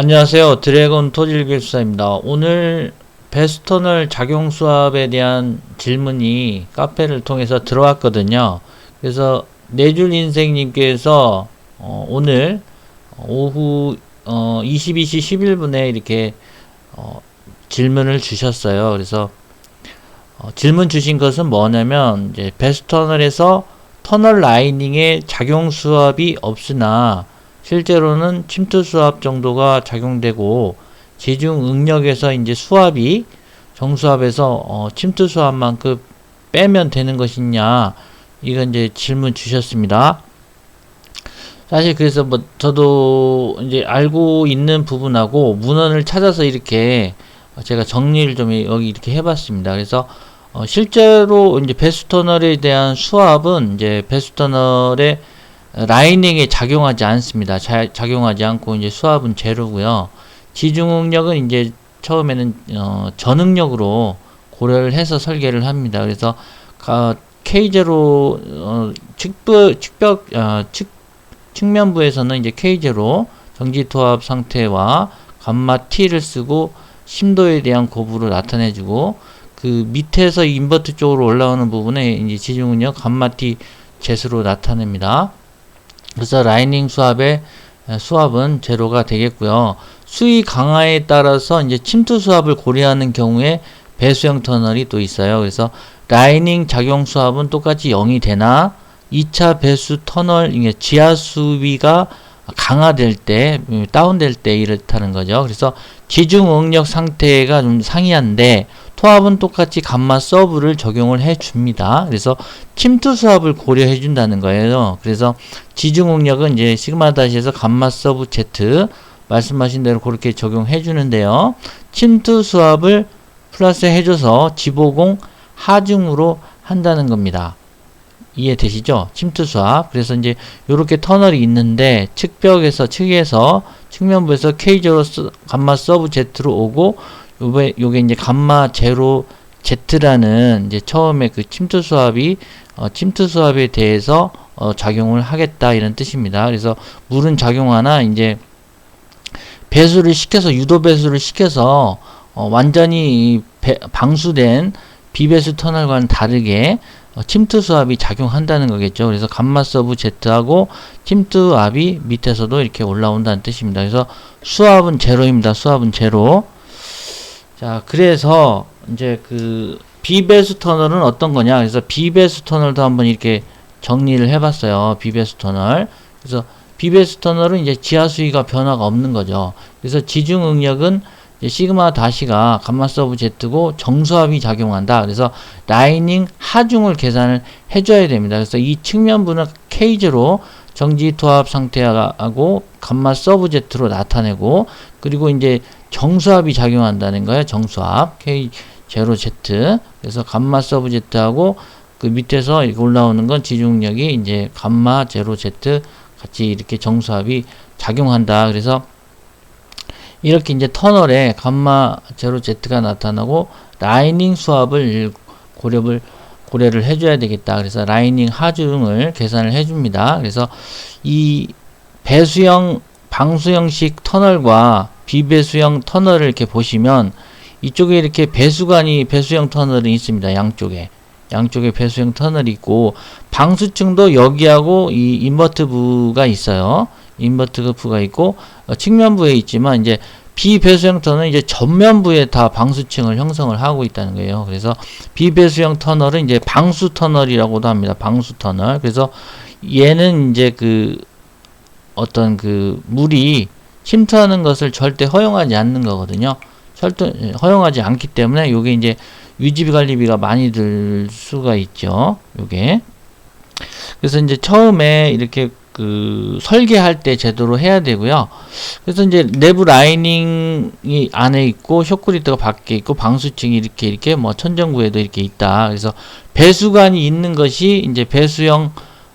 안녕하세요. 드래곤 토질기술사입니다. 오늘 베스터널 작용 수압에 대한 질문이 카페를 통해서 들어왔거든요. 그래서 내줄 인생님께서 오늘 오후 22시 11분에 이렇게 질문을 주셨어요. 그래서 질문 주신 것은 뭐냐면 이제 베스터널에서 터널 라이닝에 작용 수압이 없으나 실제로는 침투 수압 정도가 작용되고 지중 응력에서 이제 수압이 정수압에서 침투 수압만큼 빼면 되는 것이냐, 이건 이제 질문 주셨습니다. 사실 그래서 뭐 저도 이제 알고 있는 부분하고 문헌을 찾아서 이렇게 제가 정리를 좀 여기 이렇게 해봤습니다. 그래서 실제로 이제 배수터널에 대한 수압은 이제 배수터널의 라이닝에 작용하지 않습니다. 작용하지 않고 이제 수압은 제로고요. 지중응력은 이제 처음에는 전응력으로 고려를 해서 설계를 합니다. 그래서 K0 측면부에서는 이제 K0 정지토합 상태와 감마 T를 쓰고 심도에 대한 고부를 나타내주고, 그 밑에서 인버트 쪽으로 올라오는 부분에 이제 지중응력 감마 T 제수로 나타냅니다. 그래서 라이닝 수압은 제로가 되겠고요. 수위 강화에 따라서 이제 침투 수압을 고려하는 경우에 배수형 터널이 또 있어요. 그래서 라이닝 작용 수압은 똑같이 0이 되나 2차 배수 터널, 지하 수위가 강화될 때, 다운될 때 이렇다는 거죠. 그래서 지중 응력 상태가 좀 상이한데 토합은 똑같이 감마 서브를 적용을 해줍니다. 그래서 침투 수압을 고려해 준다는 거예요. 그래서 지중 응력은 이제 시그마 다시에서 감마 서브 Z 말씀하신 대로 그렇게 적용해 주는데요. 침투 수압을 플러스 해줘서 지보공 하중으로 한다는 겁니다. 이해되시죠? 침투 수압. 그래서 이제 요렇게 터널이 있는데 측에서 측면부에서 K0 감마 서브 Z로 오고, 요게 이제 감마 제로 Z라는 이제 처음에 그 침투 수압에 대해서 작용을 하겠다, 이런 뜻입니다. 그래서 물은 작용하나 이제 배수를 시켜서, 유도 배수를 시켜서 완전히 방수된 비배수 터널과는 다르게 침투 수압이 작용한다는 거겠죠. 그래서 감마 서브 Z하고 침투 압이 밑에서도 이렇게 올라온다는 뜻입니다. 그래서 수압은 제로입니다. 수압은 제로. 자, 그래서 이제 그 비배수 터널은 어떤 거냐? 그래서 비배수 터널도 한번 이렇게 정리를 해봤어요. 비배수 터널. 그래서 비배수 터널은 이제 지하 수위가 변화가 없는 거죠. 그래서 지중 응력은 시그마 다시가 감마 서브 Z고 정수압이 작용한다. 그래서 라이닝 하중을 계산을 해줘야 됩니다. 그래서 이 측면부는 K0 정지 토합 상태하고 감마 서브 Z로 나타내고, 그리고 이제 정수압이 작용한다는 거예요. 정수압 K0Z. 그래서 감마 서브 Z하고 그 밑에서 이렇게 올라오는 건 지중력이 이제 감마 0Z 같이 이렇게 정수압이 작용한다. 그래서 이렇게 이제 터널에 감마 0Z가 나타나고 라이닝 수압을 고려를 해줘야 되겠다. 그래서 라이닝 하중을 계산을 해줍니다. 그래서 이 배수형, 방수형식 터널과 비배수형 터널을 이렇게 보시면 이쪽에 이렇게 배수형 터널이 있습니다. 양쪽에 배수형 터널이 있고, 방수층도 여기하고 이 인버트부가 있어요. 인버트부가 있고, 측면부에 있지만 이제 비배수형 터널은 이제 전면부에 다 방수층을 형성을 하고 있다는 거예요. 그래서 비배수형 터널은 이제 방수 터널이라고도 합니다. 방수 터널. 그래서 얘는 이제 어떤 물이 침투하는 것을 절대 허용하지 않는 거거든요. 허용하지 않기 때문에 요게 이제 유지비 관리비가 많이 들 수가 있죠. 요게. 그래서 이제 처음에 이렇게 설계할 때 제대로 해야 되고요. 그래서 이제 내부 라이닝이 안에 있고, 쇼크리터가 밖에 있고, 방수층이 이렇게 뭐 천정부에도 이렇게 있다. 그래서 배수관이 있는 것이 이제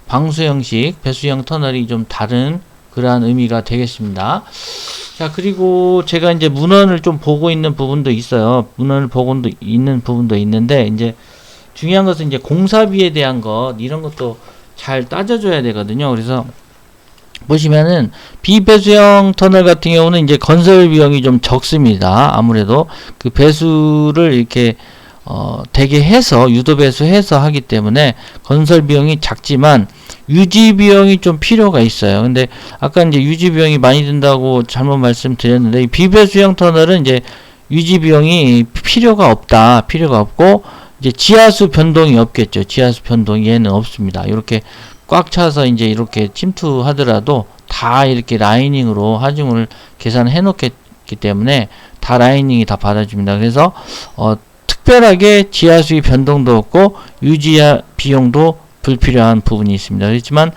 방수형식 배수형 터널이 좀 다른 그러한 의미가 되겠습니다. 자, 그리고 제가 이제 문헌을 좀 보고 있는 부분도 있어요. 문헌을 보고 있는 부분도 있는데, 이제 중요한 것은 이제 공사비에 대한 것, 이런 것도 잘 따져줘야 되거든요. 그래서 보시면은 비배수형 터널 같은 경우는 이제 건설 비용이 좀 적습니다. 아무래도 그 배수를 이렇게 대게 해서 유도 배수해서 하기 때문에 건설 비용이 작지만 유지 비용이 좀 필요가 있어요. 근데 아까 이제 유지 비용이 많이 든다고 잘못 말씀드렸는데, 이 비배수형 터널은 이제 유지 비용이 필요가 없고 이제 지하수 변동이 없겠죠. 지하수 변동이 얘는 없습니다. 이렇게 꽉 차서 이제 이렇게 침투하더라도 다 이렇게 라이닝으로 하중을 계산해 놓겠기 때문에 다 라이닝이 다 받아줍니다. 그래서 특별하게 지하수의 변동도 없고 유지 비용도 불필요한 부분이 있습니다. 그렇지만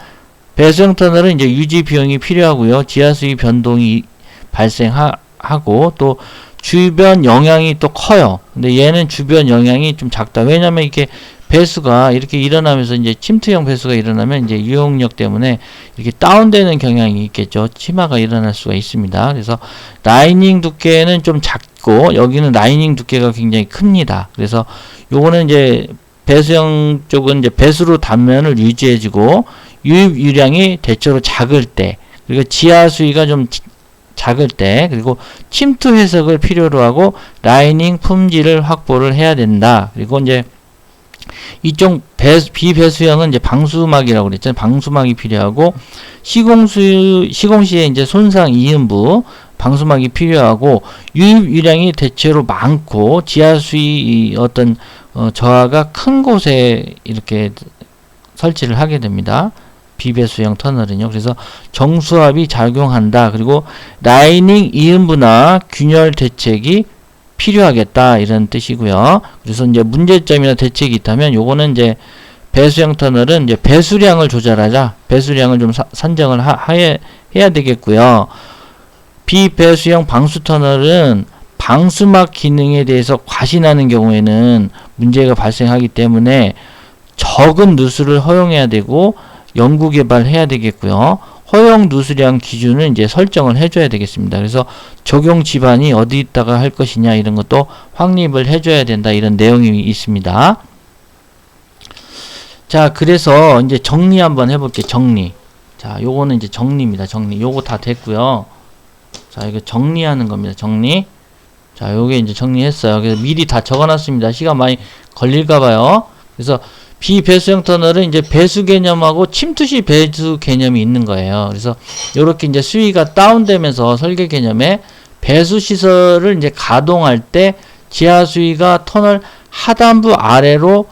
배수형 터널은 이제 유지 비용이 필요하고요. 지하수의 변동이 발생하고 또 주변 영향이 또 커요. 근데 얘는 주변 영향이 좀 작다. 왜냐면 이렇게 배수가 이렇게 일어나면서 이제 침투형 배수가 일어나면 이제 유용력 때문에 이렇게 다운되는 경향이 있겠죠. 침하가 일어날 수가 있습니다. 그래서 라이닝 두께는 좀 작고 여기는 라이닝 두께가 굉장히 큽니다. 그래서 요거는 이제 배수형 쪽은 이제 배수로 단면을 유지해주고 유입 유량이 대체로 작을 때, 그리고 지하 수위가 좀 작을 때, 그리고 침투 해석을 필요로 하고 라이닝 품질을 확보를 해야 된다. 그리고 이제 이쪽 비배수형은 이제 방수막이라고 그랬잖아요. 방수막이 필요하고 시공시에 이제 손상 이음부 방수막이 필요하고 유입 유량이 대체로 많고 지하수위 어떤 저하가 큰 곳에 이렇게 설치를 하게 됩니다. 비배수형 터널은요. 그래서 정수압이 작용한다. 그리고 라이닝 이음부나 균열 대책이 필요하겠다, 이런 뜻이고요. 그래서 이제 문제점이나 대책이 있다면 요거는 이제 배수형 터널은 이제 배수량을 조절하자. 배수량을 좀 산정을 해야 되겠고요. 비배수형 방수 터널은 방수막 기능에 대해서 과신하는 경우에는 문제가 발생하기 때문에 적은 누수를 허용해야 되고 연구 개발해야 되겠고요. 허용 누수량 기준을 이제 설정을 해줘야 되겠습니다. 그래서 적용 지반이 어디다가 할 것이냐 이런 것도 확립을 해줘야 된다, 이런 내용이 있습니다. 자, 그래서 이제 정리 한번 해볼게요. 정리. 자, 요거는 이제 정리입니다. 정리. 요거 다 됐고요. 자, 이거 정리하는 겁니다. 정리. 자, 요게 이제 정리했어요. 그래서 미리 다 적어놨습니다. 시간 많이 걸릴까봐요. 그래서 비배수형 터널은 이제 배수 개념하고 침투시 배수 개념이 있는 거예요. 그래서 이렇게 이제 수위가 다운되면서 설계 개념에 배수 시설을 이제 가동할 때 지하 수위가 터널 하단부 아래로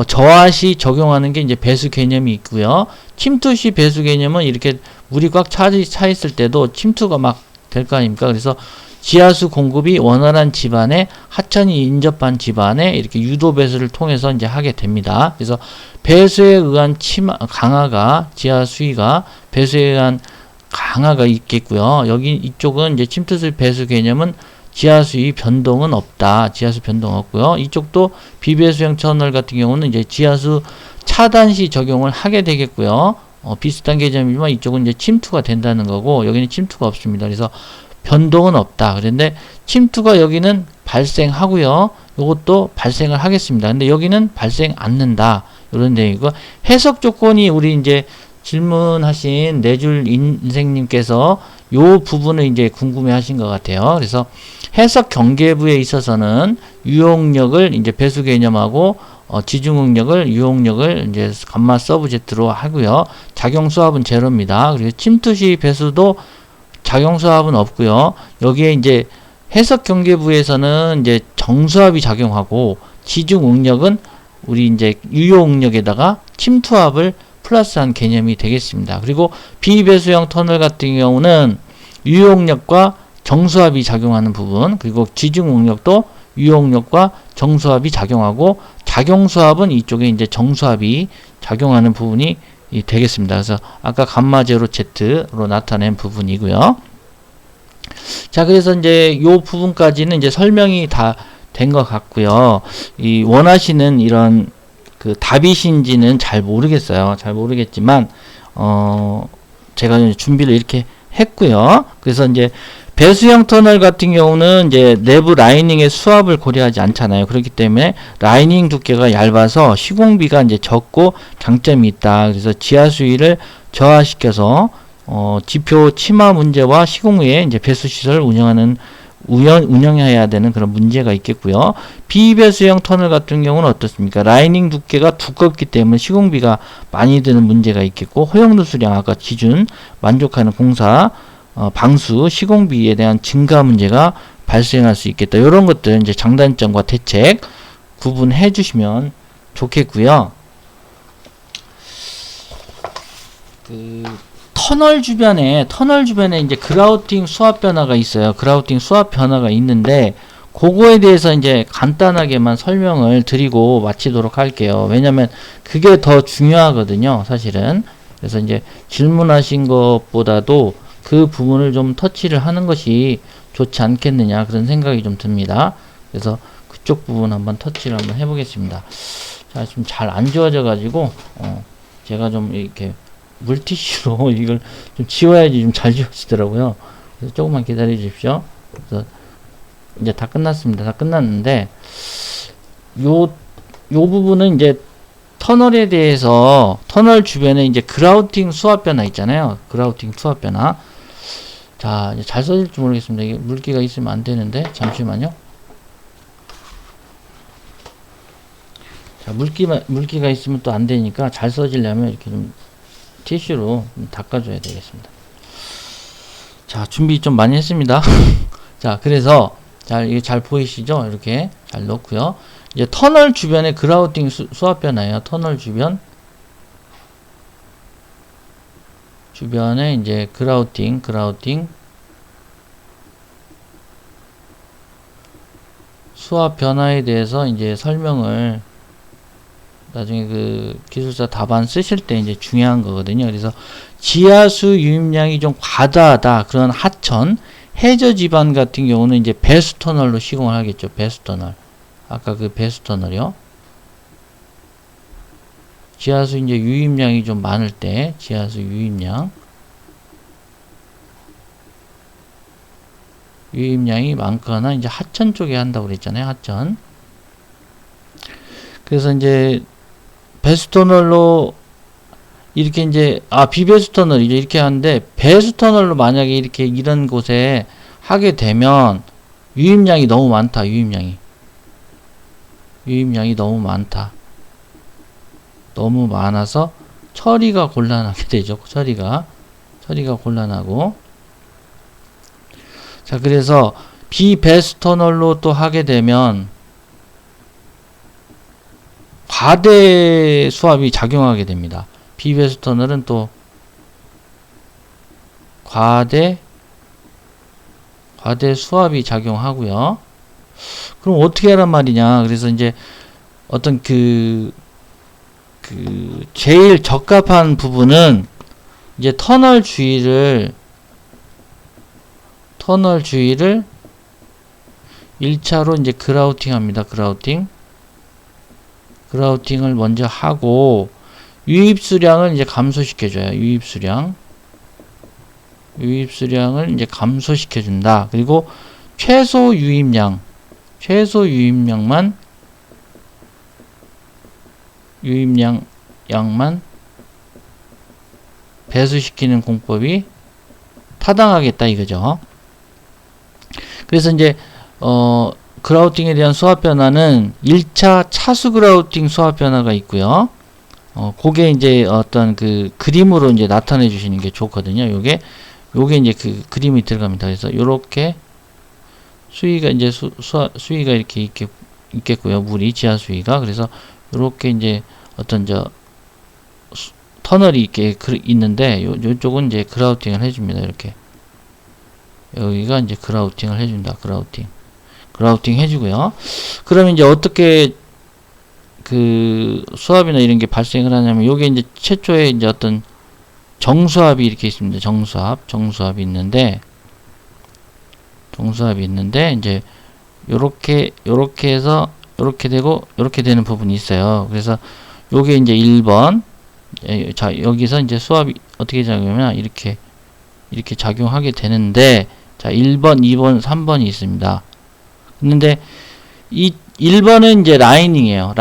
저하시 적용하는 게 이제 배수 개념이 있고요. 침투시 배수 개념은 이렇게 물이 꽉 차 있을 때도 침투가 막 될 거 아닙니까? 그래서 지하수 공급이 원활한 집안에 하천이 인접한 집안에 이렇게 유도 배수를 통해서 이제 하게 됩니다. 그래서 배수에 의한 강화가, 지하 수위가 배수에 의한 강화가 있겠고요. 여기 이쪽은 이제 침투수 배수 개념은 지하 수위 변동은 없다. 지하수 변동 없고요. 이쪽도 비배수형 터널 같은 경우는 이제 지하수 차단 시 적용을 하게 되겠고요. 비슷한 개념이지만 이쪽은 이제 침투가 된다는 거고 여기는 침투가 없습니다. 그래서 변동은 없다. 그런데 침투가 여기는 발생하고요. 이것도 발생을 하겠습니다. 근데 여기는 발생 않는다. 이런 내용이고, 해석 조건이 우리 이제 질문하신 내줄 인생님께서 요 부분을 이제 궁금해 하신 것 같아요. 그래서 해석 경계부에 있어서는 유용력을 이제 배수 개념하고 지중응력을 유용력을 이제 감마 서브젝트로 하고요. 작용 수압은 제로입니다. 그리고 침투시 배수도 작용 수압은 없고요. 여기에 이제 해석 경계부에서는 이제 정수압이 작용하고 지중응력은 우리 이제 유효응력에다가 침투압을 플러스한 개념이 되겠습니다. 그리고 비배수형 터널 같은 경우는 유효응력과 정수압이 작용하는 부분, 그리고 지중응력도 유효응력과 정수압이 작용하고 작용수압은 이쪽에 이제 정수압이 작용하는 부분이 되겠습니다. 그래서 아까 감마 제로 Z로 나타낸 부분이고요. 자, 그래서 이제 요 부분까지는 이제 설명이 다 된 것 같고요. 이 원하시는 이런 그 답이신지는 잘 모르겠어요. 잘 모르겠지만 제가 이제 준비를 이렇게 했고요. 그래서 이제 배수형 터널 같은 경우는 이제 내부 라이닝의 수압을 고려하지 않잖아요. 그렇기 때문에 라이닝 두께가 얇아서 시공비가 이제 적고 장점이 있다. 그래서 지하 수위를 저하시켜서 지표 침하 문제와 시공 후에 이제 배수시설을 운영해야 되는 그런 문제가 있겠고요. 비배수형 터널 같은 경우는 어떻습니까? 라이닝 두께가 두껍기 때문에 시공비가 많이 드는 문제가 있겠고, 허용 누수량 아까 기준 만족하는 공사, 방수, 시공비에 대한 증가 문제가 발생할 수 있겠다. 이런 것들 이제 장단점과 대책 구분해 주시면 좋겠고요. 터널 주변에 이제 그라우팅 수압 변화가 있어요. 그라우팅 수압 변화가 있는데, 그거에 대해서 이제 간단하게만 설명을 드리고 마치도록 할게요. 왜냐면 그게 더 중요하거든요, 사실은. 그래서 이제 질문하신 것보다도 그 부분을 좀 터치를 하는 것이 좋지 않겠느냐, 그런 생각이 좀 듭니다. 그래서 그쪽 부분 한번 터치를 한번 해보겠습니다. 자, 지금 잘 안 지워져 가지고 제가 좀 이렇게 물티슈로 이걸 좀 지워야지 좀 잘 지워지더라고요. 그래서 조금만 기다려 주십시오. 그래서 이제 다 끝났습니다. 다 끝났는데, 요 부분은 이제 터널에 대해서, 터널 주변에 이제 그라우팅 수압 변화 있잖아요. 그라우팅 수압 변화. 자, 이제 잘 써질지 모르겠습니다. 이게 물기가 있으면 안 되는데, 잠시만요. 자, 물기가 있으면 또 안 되니까 잘 써지려면 이렇게 좀 티슈로 좀 닦아줘야 되겠습니다. 자, 준비 좀 많이 했습니다. 자, 그래서 이게 잘 보이시죠? 이렇게 잘 넣고요. 이제 터널 주변에 그라우팅 수압 변화예요. 터널 주변에 이제 그라우팅 수압 변화에 대해서 이제 설명을 나중에 그 기술사 답안 쓰실 때 이제 중요한 거거든요. 그래서 지하수 유입량이 좀 과다하다, 그런 하천, 해저 지반 같은 경우는 이제 배수 터널로 시공을 하겠죠. 배수 터널. 아까 그 배수 터널이요. 지하수 이제 유입량이 좀 많을 때, 지하수 유입량이 많거나 이제 하천 쪽에 한다고 그랬잖아요. 하천. 그래서 이제 배수 터널로 이렇게 이제 비배수 터널 이제 이렇게 하는데, 배수 터널로 만약에 이렇게 이런 곳에 하게 되면 유입량이 너무 많다. 유입량이 너무 많다. 너무 많아서 처리가 곤란하게 되죠. 처리가 곤란하고. 자, 그래서 비배수 터널로 또 하게 되면 과대 수압이 작용하게 됩니다. 비배수 터널은 또 과대 수압이 작용하고요. 그럼 어떻게 하란 말이냐? 그래서 이제 어떤 제일 적합한 부분은 이제 터널 주위를 1차로 이제 그라우팅 합니다. 그라우팅을 먼저 하고, 유입수량을 이제 감소시켜줘요. 유입수량을 이제 감소시켜준다. 그리고 최소 유입량만 배수시키는 공법이 타당하겠다 이거죠. 그래서 이제 그라우팅에 대한 수압 변화는 1차 차수 그라우팅 수압 변화가 있고요. 그게 이제 어떤 그 그림으로 이제 나타내 주시는 게 좋거든요. 요게 이제 그 그림이 들어갑니다. 그래서 요렇게 수위가 이제 수위가 이렇게 있겠고요. 물이 지하 수위가. 그래서 요렇게 이제 어떤 터널이 이렇게 있는데, 요쪽은 이제 그라우팅을 해줍니다. 이렇게. 여기가 이제 그라우팅을 해준다. 그라우팅 해주고요. 그러면 이제 어떻게 그 수압이나 이런 게 발생을 하냐면, 요게 이제 최초에 이제 어떤 정수압이 이렇게 있습니다. 정수압이 있는데 이제 요렇게 해서 요렇게 되고 요렇게 되는 부분이 있어요. 그래서 요게 이제 1번. 자, 여기서 이제 수압이 어떻게 작용하면 이렇게 작용하게 되는데, 자, 1번, 2번, 3번이 있습니다. 근데 이 1번은 이제 라이닝이에요.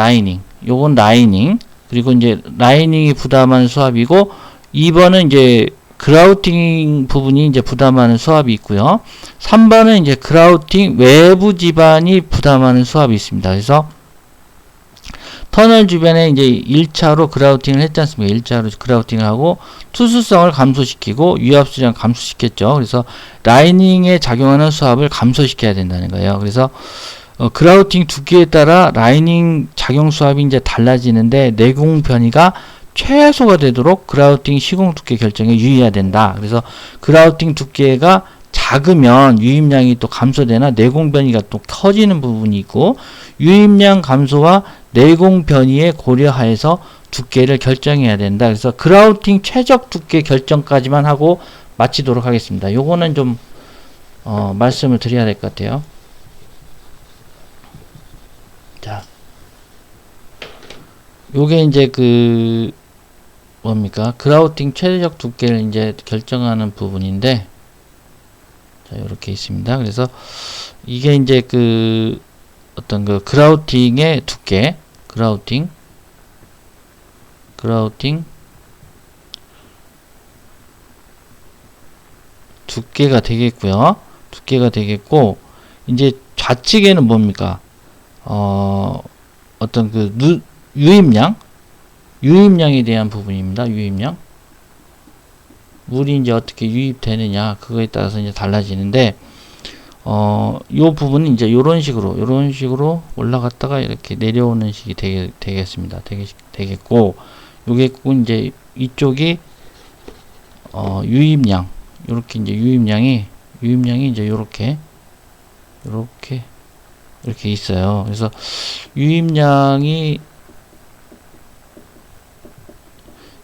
요건 라이닝. 그리고 이제 라이닝이 부담한 수압이고, 2번은 이제 그라우팅 부분이 이제 부담하는 수압이 있고요. 3번은 이제 그라우팅 외부 지반이 부담하는 수압이 있습니다. 그래서 터널 주변에 이제 1차로 그라우팅을 했지 않습니까? 1차로 그라우팅을 하고 투수성을 감소시키고 유압수량 감소시켰죠. 그래서 라이닝에 작용하는 수압을 감소시켜야 된다는 거예요. 그래서 그라우팅 두께에 따라 라이닝 작용 수압이 이제 달라지는데 내공 변이가 최소가 되도록 그라우팅 시공 두께 결정에 유의해야 된다. 그래서 그라우팅 두께가 작으면 유입량이 또 감소되나 내공 변이가 또 커지는 부분이 있고, 유입량 감소와 내공 변이에 고려하여서 두께를 결정해야 된다. 그래서 그라우팅 최적 두께 결정까지만 하고 마치도록 하겠습니다. 요거는 좀 말씀을 드려야 될 것 같아요. 자, 요게 이제 그 뭡니까? 그라우팅 최적 두께를 이제 결정하는 부분인데, 자, 요렇게 있습니다. 그래서 이게 이제 그 어떤 그 그라우팅의 두께, 그라우팅 두께가 되겠고요. 두께가 되겠고, 이제 좌측에는 뭡니까? 어떤 그 유입량에 대한 부분입니다. 유입량. 물이 이제 어떻게 유입되느냐, 그거에 따라서 이제 달라지는데, 요 부분은 이제 요런 식으로 올라갔다가 이렇게 내려오는 식이 되겠습니다. 되겠고, 요게 꼭 이제 이쪽이, 유입량, 요렇게 이제 유입량이 이제 요렇게 있어요. 그래서 유입량이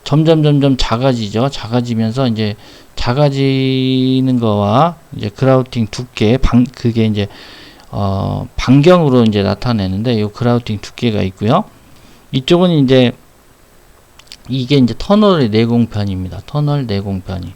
점점 작아지죠. 작아지면서 이제 작아지는 거와 이제 그라우팅 두께 그게 이제 반경으로 이제 나타내는데, 요 그라우팅 두께가 있고요. 이쪽은 이제 이게 이제 터널의 내공편입니다. 터널 내공편이.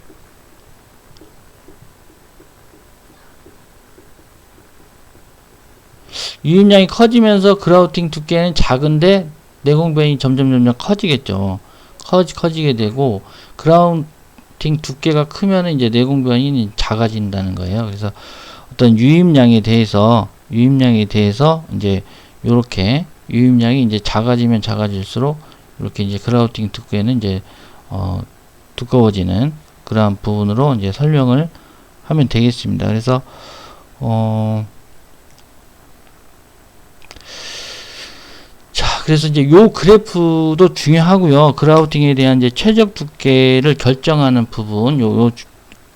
유입량이 커지면서 그라우팅 두께는 작은데 내공변이 점점 커지겠죠. 커지게 되고, 그라우팅 두께가 크면 이제 내공변이 작아진다는 거예요. 그래서 어떤 유입량에 대해서 이제 요렇게 유입량이 이제 작아지면 작아질수록 이렇게 이제 그라우팅 두께는 이제 두꺼워지는 그러한 부분으로 이제 설명을 하면 되겠습니다. 그래서 그래서 이제 요 그래프도 중요하고요. 그라우팅에 대한 이제 최적 두께를 결정하는 부분, 요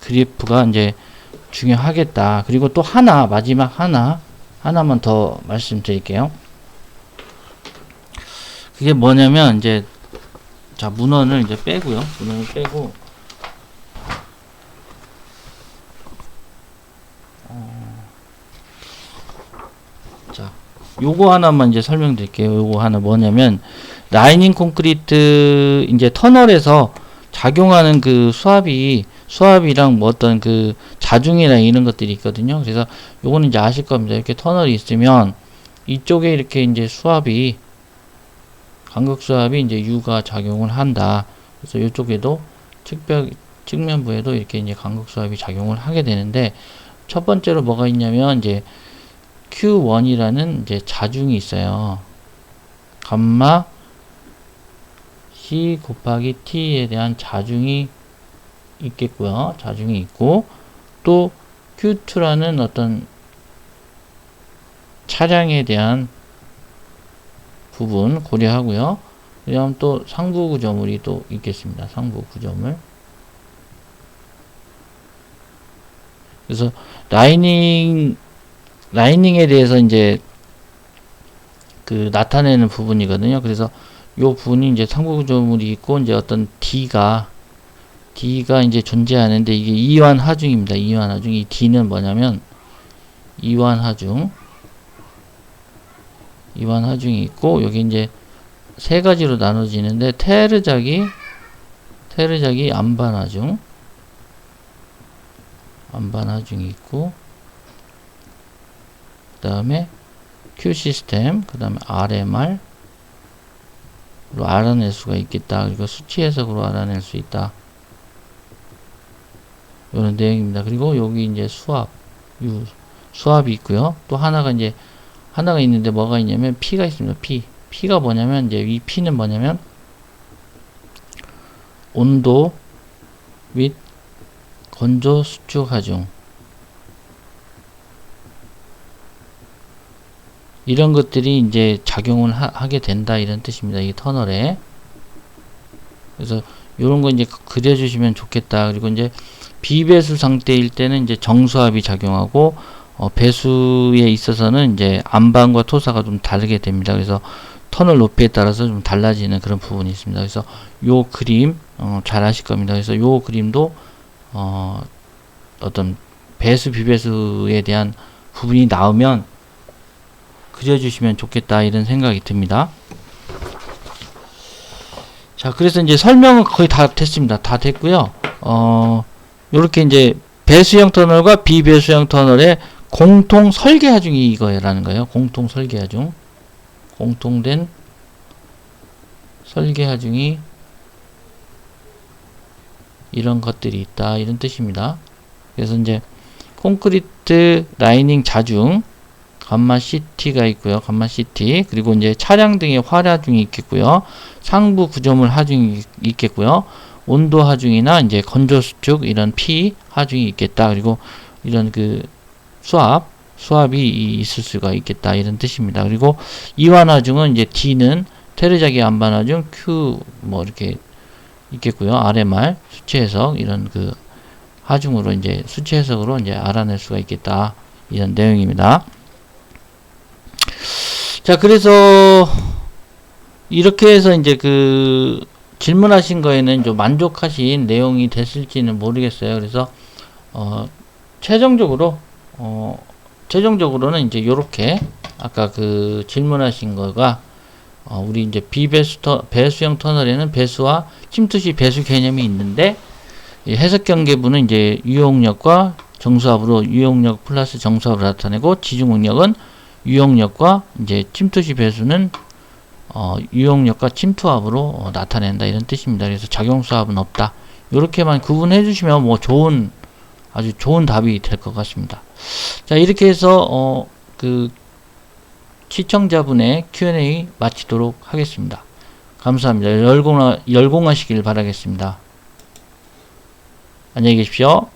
그래프가 이제 중요하겠다. 그리고 또 마지막 하나만 더 말씀드릴게요. 그게 뭐냐면, 이제, 자, 문헌을 이제 빼고요. 문헌을 빼고, 자, 요거 하나만 이제 설명드릴게요. 요거 하나 뭐냐면, 라이닝 콘크리트 이제 터널에서 작용하는 그 수압이랑 뭐 어떤 그 자중이나 이런 것들이 있거든요. 그래서 요거는 이제 아실 겁니다. 이렇게 터널이 있으면 이쪽에 이렇게 이제 간극 수압이 이제 U가 작용을 한다. 그래서 이쪽에도 측면부에도 이렇게 이제 간극 수압이 작용을 하게 되는데, 첫 번째로 뭐가 있냐면 이제 Q1이라는 이제 자중이 있어요. 감마 C 곱하기 T에 대한 자중이 있겠고요. 자중이 있고, 또 Q2라는 어떤 차량에 대한 부분 고려하고요. 그다음 또 상부 구조물이 또 있겠습니다. 상부 구조물. 그래서 라이닝에 대해서 이제 그 나타내는 부분이거든요. 그래서 요 부분이 이제 상부 구조물이 있고, 이제 어떤 D가 이제 존재하는데, 이게 이완 하중입니다. 이완 하중. 이 D는 뭐냐면 이완 하중이 있고, 여기 이제 세 가지로 나눠지는데, 테르작이 안반 하중이 있고, 그 다음에 Q 시스템, 그 다음에 RMR로 알아낼 수가 있겠다. 그리고 수치 해석으로 알아낼 수 있다. 이런 내용입니다. 그리고 여기 이제 수압이 있고요. 또 하나가 있는데 뭐가 있냐면 P가 있습니다. P가 뭐냐면 이제 이 P는 뭐냐면 온도 및 건조 수축 하중 이런 것들이 이제 작용을 하게 된다 이런 뜻입니다. 이 터널에. 그래서 요런 거 이제 그려주시면 좋겠다. 그리고 이제 비배수 상태일 때는 이제 정수압이 작용하고 배수에 있어서는 이제 안반과 토사가 좀 다르게 됩니다. 그래서 터널 높이에 따라서 좀 달라지는 그런 부분이 있습니다. 그래서 요 그림 잘 아실 겁니다. 그래서 요 그림도 어떤 배수 비배수에 대한 부분이 나오면 그려주시면 좋겠다 이런 생각이 듭니다. 자, 그래서 이제 설명은 거의 다 됐습니다. 다 됐고요. 요렇게 이제 배수형 터널과 비배수형 터널의 공통 설계 하중이 이거라는 거예요. 공통 설계 하중. 공통된 설계 하중이 이런 것들이 있다 이런 뜻입니다. 그래서 이제 콘크리트 라이닝 자중 감마 CT가 있고요. 감마 CT. 그리고 이제 차량 등의 활 하중이 있겠고요. 상부 구조물 하중이 있겠고요. 온도 하중이나 이제 건조 수축 이런 P 하중이 있겠다. 그리고 이런 그 수압이 있을 수가 있겠다. 이런 뜻입니다. 그리고 이완 하중은 이제 D는 테르자기 안반 하중, Q 뭐 이렇게 있겠고요. RMR 수치 해석 이런 그 하중으로 이제 수치 해석으로 이제 알아낼 수가 있겠다. 이런 내용입니다. 자, 그래서 이렇게 해서 이제 그 질문하신 거에는 좀 만족하신 내용이 됐을지는 모르겠어요. 그래서 최종적으로는 이제 요렇게 아까 그 질문하신 거가 우리 이제 배수형 터널에는 배수와 침투 시 배수 개념이 있는데 이 해석 경계부는 이제 유용력과 정수압으로 유용력 플러스 정수압을 나타내고 지중응력은 유용력과 이제 침투 시 배수는 유용력과 침투압으로 나타낸다 이런 뜻입니다. 그래서 작용수압은 없다. 이렇게만 구분해 주시면 뭐 아주 좋은 답이 될 것 같습니다. 자, 이렇게 해서 그 시청자분의 Q&A 마치도록 하겠습니다. 감사합니다. 열공하시길 바라겠습니다. 안녕히 계십시오.